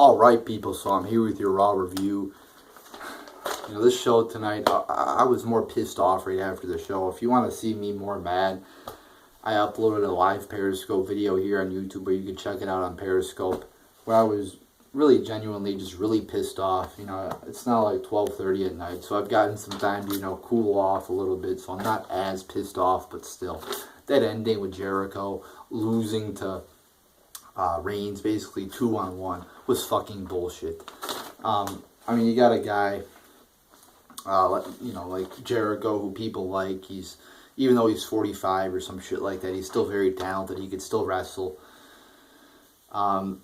Alright people, so I'm here with your Raw review. You know, this show tonight, I was more pissed off right after the show. If you want to see me more mad, I uploaded a live Periscope video here on YouTube where you can check it out on Periscope, where I was really genuinely just really pissed off. You know, it's not like 12:30 at night, so I've gotten some time to, you know, cool off a little bit, so I'm not as pissed off, but still. That ending with Jericho losing to REIGNS, basically 2-on-1, was fucking bullshit. I mean, you got a guy, you know, like Jericho, who people like. He's, even though he's 45 or some shit like that, he's still very talented. He could still wrestle. But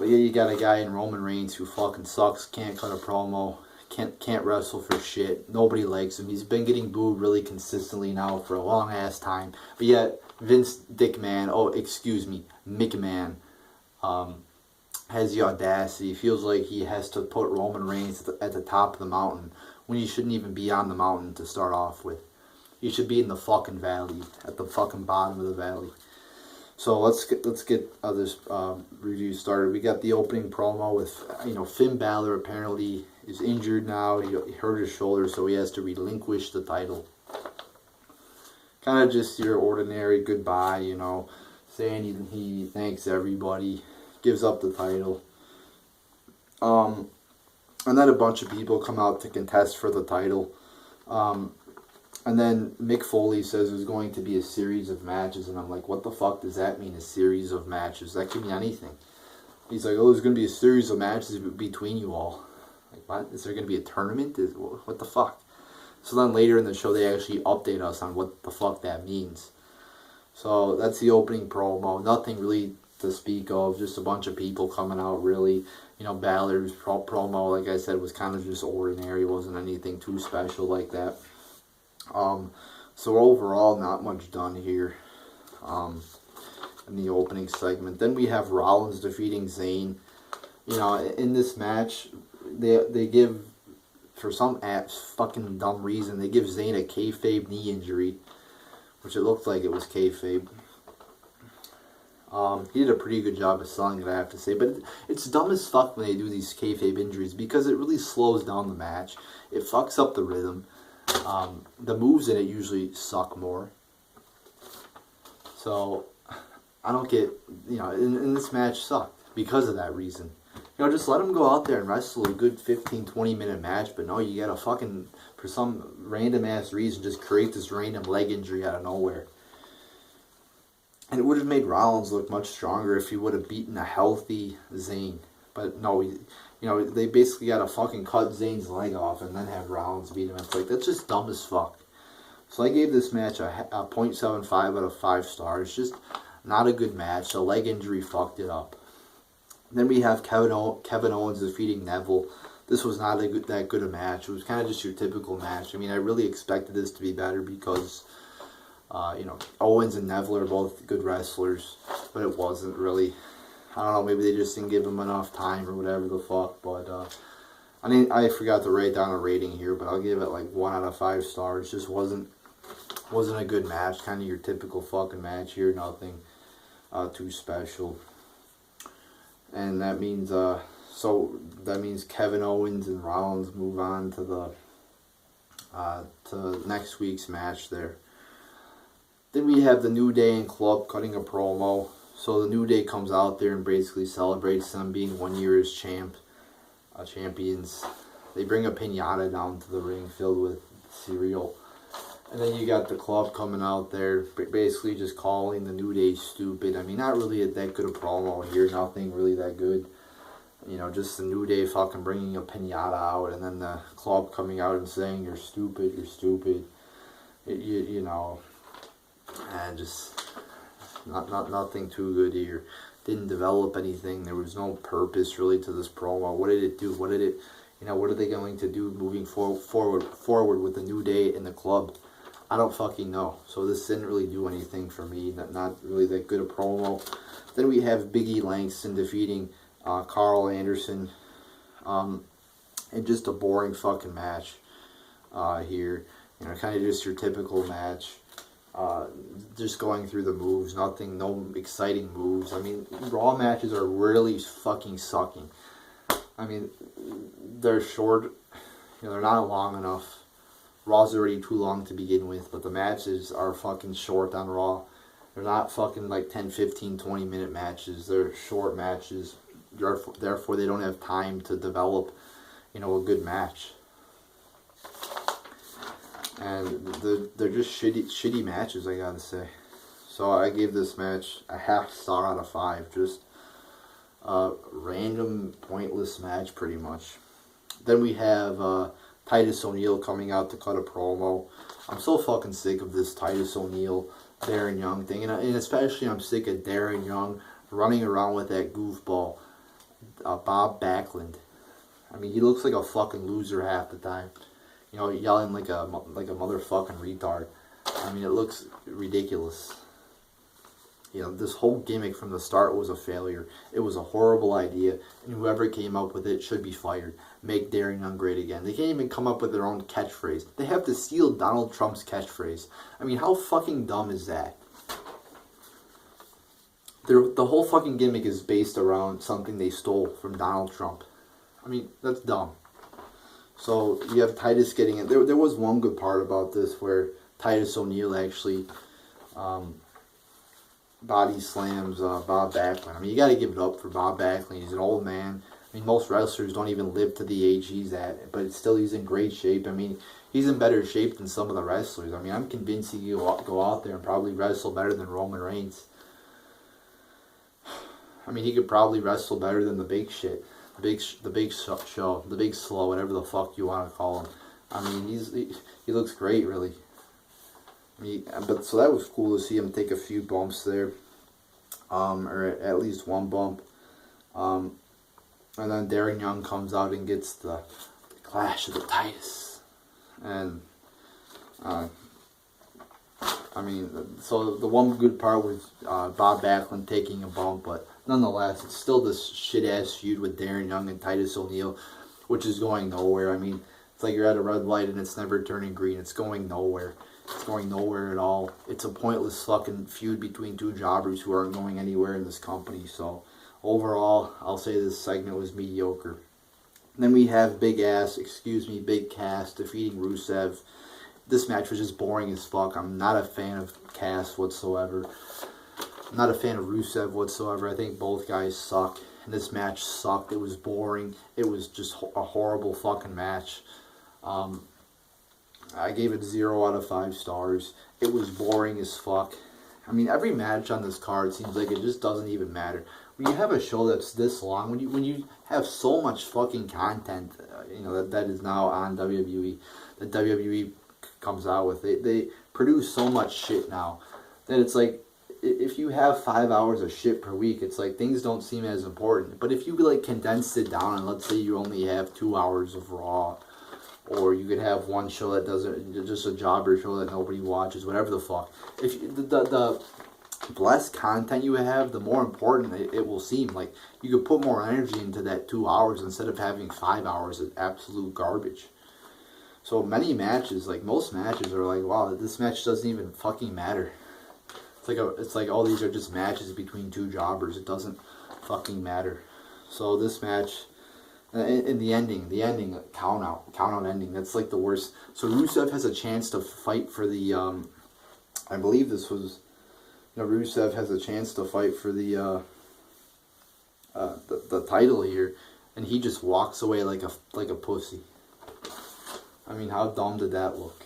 yeah, you got a guy in Roman Reigns who fucking sucks, can't cut a promo, can't wrestle for shit. Nobody likes him. He's been getting booed really consistently now for a long ass time. But yet Vince McMahon has the audacity. Feels like he has to put Roman Reigns at the top of the mountain when he shouldn't even be on the mountain to start off with. He should be in the fucking valley, at the fucking bottom of the valley. So let's get this review started. We got the opening promo with, you know, Finn Balor apparently is injured now. He hurt his shoulder, so he has to relinquish the title. Kind of just your ordinary goodbye, you know, saying he thanks everybody, gives up the title. And then a bunch of people come out to contest for the title. And then Mick Foley says there's going to be a series of matches, and I'm like, what the fuck does that mean, a series of matches? That could mean anything. He's like, oh, there's going to be a series of matches between you all. Like, what? Is there going to be a tournament? What the fuck? So then later in the show, they actually update us on what the fuck that means. So that's the opening promo. Nothing really to speak of. Just a bunch of people coming out, really. You know, Balor's promo, like I said, was kind of just ordinary. It wasn't anything too special like that. So overall, not much done here in the opening segment. Then we have Rollins defeating Zayn. You know, in this match, they give, for some fucking dumb reason, they give Zayn a kayfabe knee injury, which it looked like it was kayfabe. He did a pretty good job of selling it, I have to say, but it's dumb as fuck when they do these kayfabe injuries, because it really slows down the match. It fucks up the rhythm. The moves in it usually suck more. So, I don't get, you know, and this match sucked because of that reason. You know, just let him go out there and wrestle a good 15-20 minute match, but no, you gotta fucking, for some random ass reason, just create this random leg injury out of nowhere. And it would have made Rollins look much stronger if he would have beaten a healthy Zayn. But no, you know, they basically got to fucking cut Zayn's leg off and then have Rollins beat him. It's like, that's just dumb as fuck. So I gave this match a 0.75 out of 5 stars. Just not a good match. The leg injury fucked it up. Then we have Kevin Owens defeating Neville. This was not that good a match. It was kind of just your typical match. I mean, I really expected this to be better because, you know, Owens and Neville are both good wrestlers, but it wasn't really. I don't know, maybe they just didn't give him enough time or whatever the fuck, but, I mean, I forgot to write down a rating here, but I'll give it like 1 out of 5 stars. Just wasn't a good match, kind of your typical fucking match here, nothing too special. And that means, that means Kevin Owens and Rollins move on to to next week's match there. Then we have the New Day and Club cutting a promo. So the New Day comes out there and basically celebrates them being 1 year as champions. They bring a piñata down to the ring filled with cereal. And then you got the Club coming out there, basically just calling the New Day stupid. I mean, not really that good a promo here, nothing really that good. You know, just the New Day fucking bringing a piñata out, and then the Club coming out and saying, you're stupid, you're stupid. You know, and just nothing too good here. Didn't develop anything. There was no purpose really to this promo. What did it do? What did it, you know, what are they going to do moving forward with the New Day and the Club? I don't fucking know. So this didn't really do anything for me. Not really that good a promo. Then we have Big E Langston defeating Carl Anderson. And just a boring fucking match here. You know, kind of just your typical match. Uh, just going through the moves, nothing, no exciting moves. I mean, Raw matches are really fucking sucking. I mean, they're short, they're not long enough. Raw's already too long to begin with, but the matches are fucking short on Raw. They're not fucking like 10, 15, 20-minute matches. They're short matches. Therefore, they don't have time to develop, a good match. And they're just shitty matches, I gotta say. So I gave this match a half star out of 5. Just a random, pointless match, pretty much. Then we have Titus O'Neil coming out to cut a promo. I'm so fucking sick of this Titus O'Neil, Darren Young thing. And especially I'm sick of Darren Young running around with that goofball, Bob Backlund. I mean, he looks like a fucking loser half the time. Yelling like a motherfucking retard. I mean, it looks ridiculous. This whole gimmick from the start was a failure. It was a horrible idea, and whoever came up with it should be fired. Make Darren Young great again. They can't even come up with their own catchphrase. They have to steal Donald Trump's catchphrase. I mean, how fucking dumb is that? The whole fucking gimmick is based around something they stole from Donald Trump. I mean, that's dumb. So you have Titus getting it. There was one good part about this where Titus O'Neil actually body slams Bob Backlund. I mean, you got to give it up for Bob Backlund. He's an old man. I mean, most wrestlers don't even live to the age he's at, but still he's in great shape. I mean, he's in better shape than some of the wrestlers. I mean, I'm convinced he could go out there and probably wrestle better than Roman Reigns. I mean, he could probably wrestle better than the big shit. The big show, the big slow, whatever the fuck you want to call him. I mean, he looks great, really. I mean, but so that was cool to see him take a few bumps there, or at least one bump. And then Darren Young comes out and gets the Clash of the Titus, and I mean, so the one good part was Bob Backlund taking a bump, but nonetheless, it's still this shit-ass feud with Darren Young and Titus O'Neil, which is going nowhere. I mean, it's like you're at a red light and it's never turning green. It's going nowhere. It's going nowhere at all. It's a pointless fucking feud between two jobbers who aren't going anywhere in this company. So, overall, I'll say this segment was mediocre. And then we have Big Cass defeating Rusev. This match was just boring as fuck. I'm not a fan of Cass whatsoever. I'm not a fan of Rusev whatsoever. I think both guys suck. And this match sucked. It was boring. It was just a horrible fucking match. I gave it 0 out of 5 stars. It was boring as fuck. I mean, every match on this card seems like it just doesn't even matter. When you have a show that's this long, when you have so much fucking content, that is now on WWE, that WWE comes out with, they produce so much shit now that it's like, if you have 5 hours of shit per week, it's like things don't seem as important. But if you like condense it down and let's say you only have 2 hours of Raw, or you could have one show that doesn't, just a jobber show that nobody watches, whatever the fuck. If the less content you have, the more important it will seem. Like, you could put more energy into that 2 hours instead of having 5 hours of absolute garbage. So many matches, like most matches, are like, wow, this match doesn't even fucking matter. It's like all these are just matches between two jobbers. It doesn't fucking matter. So this match, in the ending, count out ending, that's like the worst. So Rusev has a chance to fight for the, I believe this was, Rusev has a chance to fight for the title here, and he just walks away like a pussy. I mean, how dumb did that look?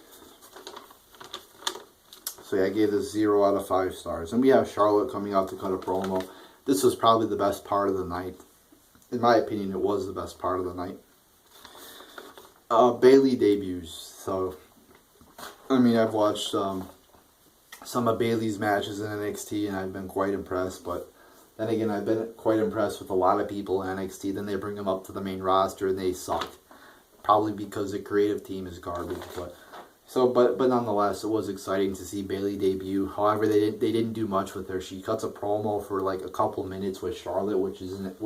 So yeah, I gave this 0 out of 5 stars. And we have Charlotte coming out to cut a promo. This was probably the best part of the night. In my opinion, it was the best part of the night. Bayley debuts. So, I mean, I've watched some of Bayley's matches in NXT, and I've been quite impressed. But then again, I've been quite impressed with a lot of people in NXT. Then they bring them up to the main roster, and they suck. Probably because the creative team is garbage. But nonetheless, it was exciting to see Bayley debut. However, they didn't do much with her. She cuts a promo for like a couple minutes with Charlotte, which isn't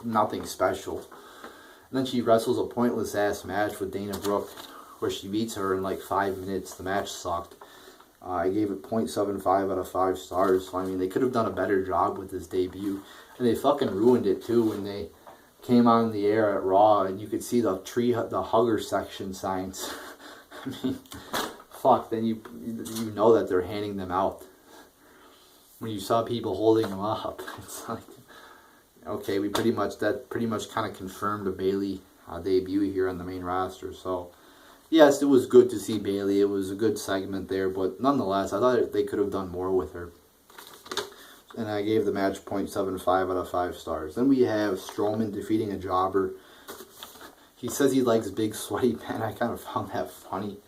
nothing special. And then she wrestles a pointless ass match with Dana Brooke, where she beats her in like 5 minutes. The match sucked. I gave it 0.75 out of 5 stars. So, I mean, they could have done a better job with this debut. And they fucking ruined it, too, when they came on the air at Raw, and you could see the hugger section signs. I mean, fuck, then you know that they're handing them out. When you saw people holding them up, it's like, okay, that pretty much kind of confirmed a Bayley debut here on the main roster. So, yes, it was good to see Bayley. It was a good segment there, but nonetheless, I thought they could have done more with her. And I gave the match 0.75 out of 5 stars. Then we have Strowman defeating a jobber. He says he likes big sweaty men. I kind of found that funny.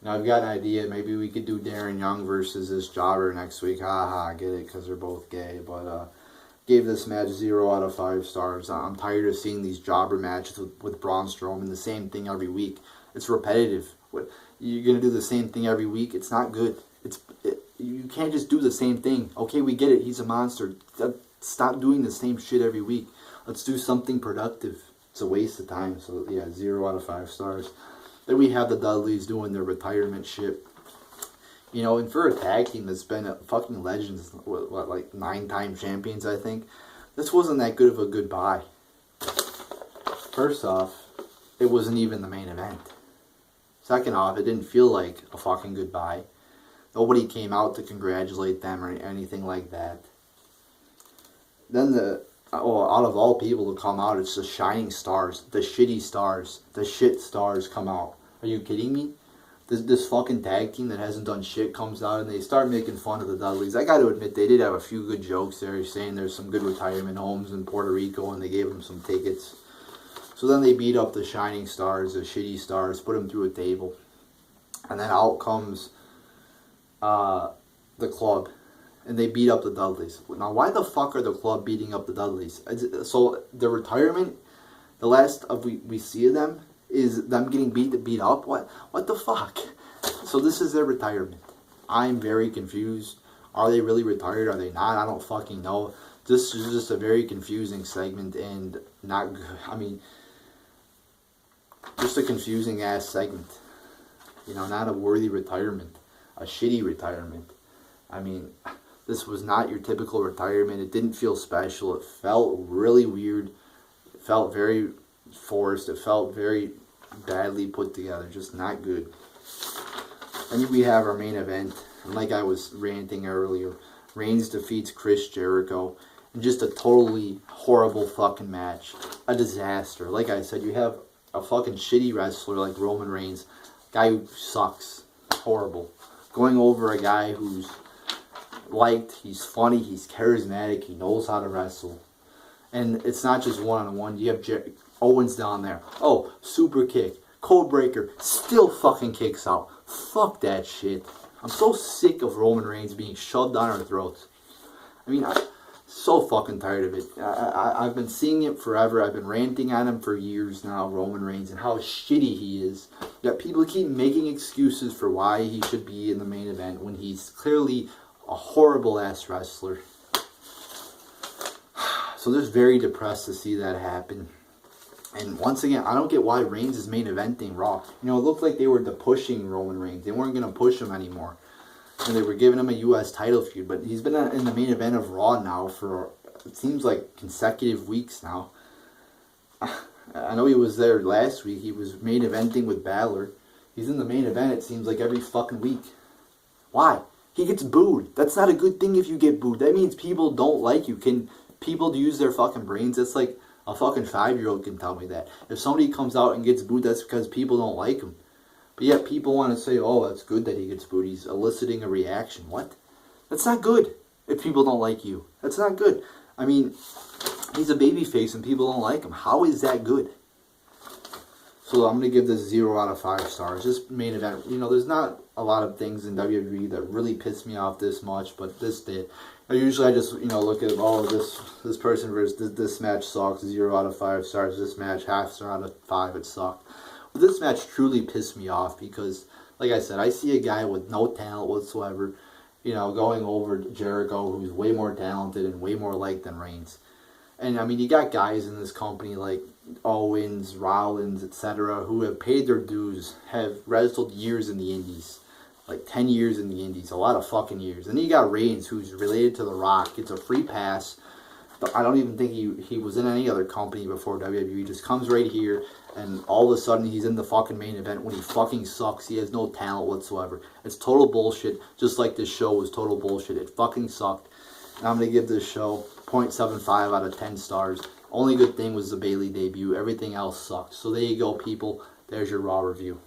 Now, I've got an idea. Maybe we could do Darren Young versus this jobber next week. Haha, I get it, because they're both gay. But gave this match 0 out of 5 stars. I'm tired of seeing these jobber matches with Braun Strowman. The same thing every week. It's repetitive. You're going to do the same thing every week? It's not good. You can't just do the same thing. Okay, we get it. He's a monster. Stop doing the same shit every week. Let's do something productive. It's a waste of time. So, yeah, 0 out of 5 stars. Then we have the Dudleys doing their retirement shit. You know, and for a tag team that's been a fucking legends, what, like 9-time champions, I think. This wasn't that good of a goodbye. First off, it wasn't even the main event. Second off, it didn't feel like a fucking goodbye. Nobody came out to congratulate them or anything like that. Then out of all people to come out, it's the shining stars, the shitty stars, the shit stars come out. Are you kidding me? This fucking tag team that hasn't done shit comes out and they start making fun of the Dudleys. I got to admit, they did have a few good jokes there, saying there's some good retirement homes in Puerto Rico and they gave them some tickets. So then they beat up the shining stars, the shitty stars, put them through a table. And then out comes the club, and they beat up the Dudleys. Now, why the fuck are the club beating up the Dudleys? So the retirement, the last of we see of them is them getting beat up. What the fuck? So this is their retirement. I'm very confused. Are they really retired? Are they not? I don't fucking know. This is just a very confusing segment and not good. I mean, just a confusing ass segment. You know, not a worthy retirement. A shitty retirement. I mean, this was not your typical retirement. It didn't feel special. It felt really weird. It felt very forced. It felt very badly put together. Just not good. And we have our main event. And like I was ranting earlier, Reigns defeats Chris Jericho. And just a totally horrible fucking match. A disaster. Like I said, you have a fucking shitty wrestler like Roman Reigns. Guy who sucks. Horrible. Going over a guy who's liked, he's funny, he's charismatic, he knows how to wrestle. And it's not just one-on-one. You have Owens down there. Oh, super kick. Code breaker. Still fucking kicks out. Fuck that shit. I'm so sick of Roman Reigns being shoved down our throats. I mean, I'm so fucking tired of it. I've been seeing it forever. I've been ranting on him for years now, Roman Reigns, and how shitty he is. Yet people keep making excuses for why he should be in the main event when he's clearly a horrible ass wrestler. So just very depressed to see that happen. And once again, I don't get why Reigns is main eventing Raw. You know, it looked like they were pushing Roman Reigns. They weren't going to push him anymore. And they were giving him a U.S. title feud. But he's been in the main event of Raw now for, it seems like, consecutive weeks now. I know he was there last week. He was main eventing with Balor. He's in the main event, it seems like, every fucking week. Why? He gets booed. That's not a good thing if you get booed. That means people don't like you. Can people use their fucking brains? That's like a fucking 5-year-old can tell me that. If somebody comes out and gets booed, that's because people don't like him. But yet people want to say, oh, that's good that he gets booed. He's eliciting a reaction. What? That's not good if people don't like you. That's not good. I mean, he's a babyface and people don't like him. How is that good? So I'm going to give this 0 out of 5 stars. This main event, you know, there's not a lot of things in WWE that really piss me off this much, but this did. Usually I just, you know, look at, oh, this person versus this match sucks, 0 out of 5 stars. This match, half star out of 5, it sucked. But this match truly pissed me off because, like I said, I see a guy with no talent whatsoever, you know, going over Jericho, who's way more talented and way more liked than Reigns. And, I mean, you got guys in this company like Owens, Rollins, etc., who have paid their dues, have wrestled years in the indies. Like 10 years in the Indies, a lot of fucking years. And then you got Reigns, who's related to The Rock, gets a free pass. I don't even think he was in any other company before WWE. He just comes right here, and all of a sudden he's in the fucking main event when he fucking sucks. He has no talent whatsoever. It's total bullshit, just like this show was total bullshit. It fucking sucked. And I'm going to give this show 0.75 out of 10 stars. Only good thing was the Bayley debut. Everything else sucked. So there you go, people. There's your Raw review.